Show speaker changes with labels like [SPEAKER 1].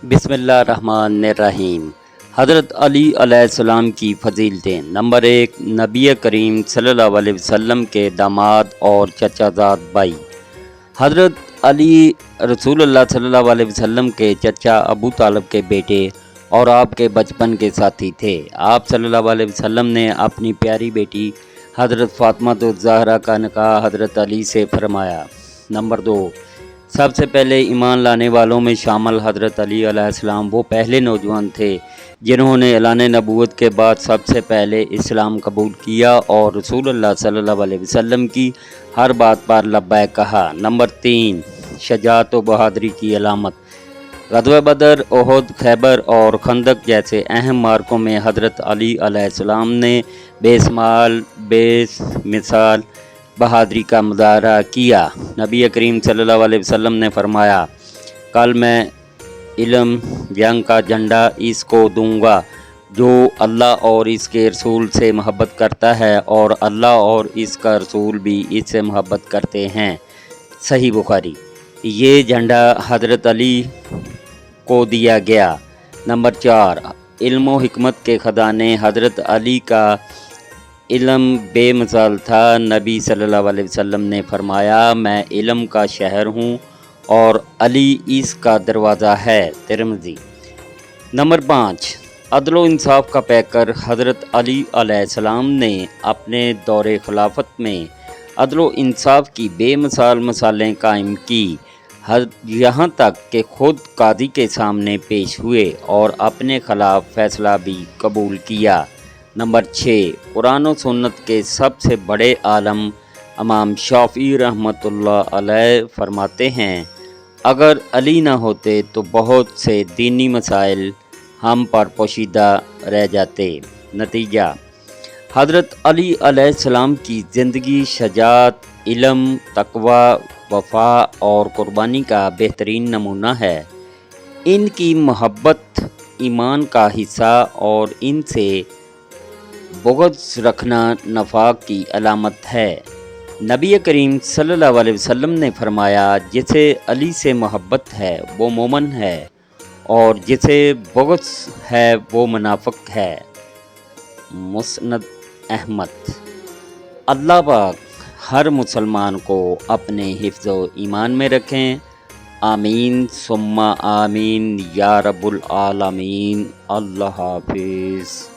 [SPEAKER 1] बिस्मिल्लाहिर्रहमानिर्रहीम। हज़रत अली अलैहिस्सलाम की फ़ज़ीलतें। नंबर 1, नबी करीम सल्लल्लाहु अलैहि वसल्लम के दामाद और चचाज़ाद भाई। हज़रत अली रसूलुल्लाह सल्लल्लाहु अलैहि वसल्लम के चचा अबू तालिब के बेटे और आपके बचपन के साथी थे। आप सल्लल्लाहु अलैहि वसल्लम ने अपनी प्यारी बेटी हज़रत फ़ातिमा ज़हरा का निकाह हज़रत अली से फरमाया। नंबर 2, सबसे पहले ईमान लाने वालों में शामिल हज़रत अली अलैहिस्सलाम वो पहले नौजवान थे जिन्होंने ऐलान नबूवत के बाद सबसे पहले इस्लाम कबूल किया और रसूलुल्लाह सल्लल्लाहु अलैहि वसल्लम की हर बात पर लब्बैक कहा। नंबर 3, शजाअत व बहादुरी की अलामत। ग़ज़वा बदर, ओहद, खैबर और खंदक जैसे अहम मार्कों में हज़रत अली अलैहिस्सलाम ने बेमिसाल बहादुरी का मुज़ाहरा किया। नबी करीम सल्लल्लाहु अलैहि वसल्लम ने फरमाया, कल मैं इल्म जंग का झंडा इसको दूंगा जो अल्लाह और इसके रसूल से मोहब्बत करता है और अल्लाह और इसका रसूल भी इससे मोहब्बत करते हैं। सही बुखारी। ये झंडा हज़रत अली को दिया गया। नंबर 4, इल्म व हिकमत के ख़जाने। हज़रत अली का इल्म बेमिसाल था। नबी सल्लल्लाहु अलैहि वसल्लम ने फरमाया, मैं इल्म का शहर हूँ और अली इसका दरवाज़ा है। तिरमिज़ी। नंबर 5, अदल व इंसाफ का पैकर। हज़रत अली अलैहिस्सलाम ने अपने दौरे खिलाफत में अदल व इंसाफ की बेमिसाल मिसालें कायम की, यहाँ तक कि खुद कादी के सामने पेश हुए और अपने खिलाफ फ़ैसला भी कबूल किया। नंबर 6, कुरान और सुन्नत के सबसे बड़े आलम इमाम शाफ़ी रहमतुल्लाह अलैह फरमाते हैं, अगर अली ना होते तो बहुत से दीनी मसाइल हम पर पोशीदा रह जाते। नतीजा, हज़रत अली अलैहिस्सलाम की ज़िंदगी शजाअत, इल्म, तक़वा, वफ़ा और कुर्बानी का बेहतरीन नमूना है। इनकी मोहब्बत ईमान का हिस्सा और इनसे बुग़्ज़ रखना नफाक की अलामत है। नबी करीम सल्लल्लाहु अलैहि वसल्लम ने फरमाया, जिसे अली से मोहब्बत है वो मोमिन है और जिसे बुग़्ज़ है वो मुनाफ़िक है। मुस्नद अहमद। अल्लाह पाक हर मुसलमान को अपने हिफ्ज़ व ईमान में रखें। आमीन सुम्मा आमीन या रब्बुल आलमीन। अल्लाह हाफ़िज़।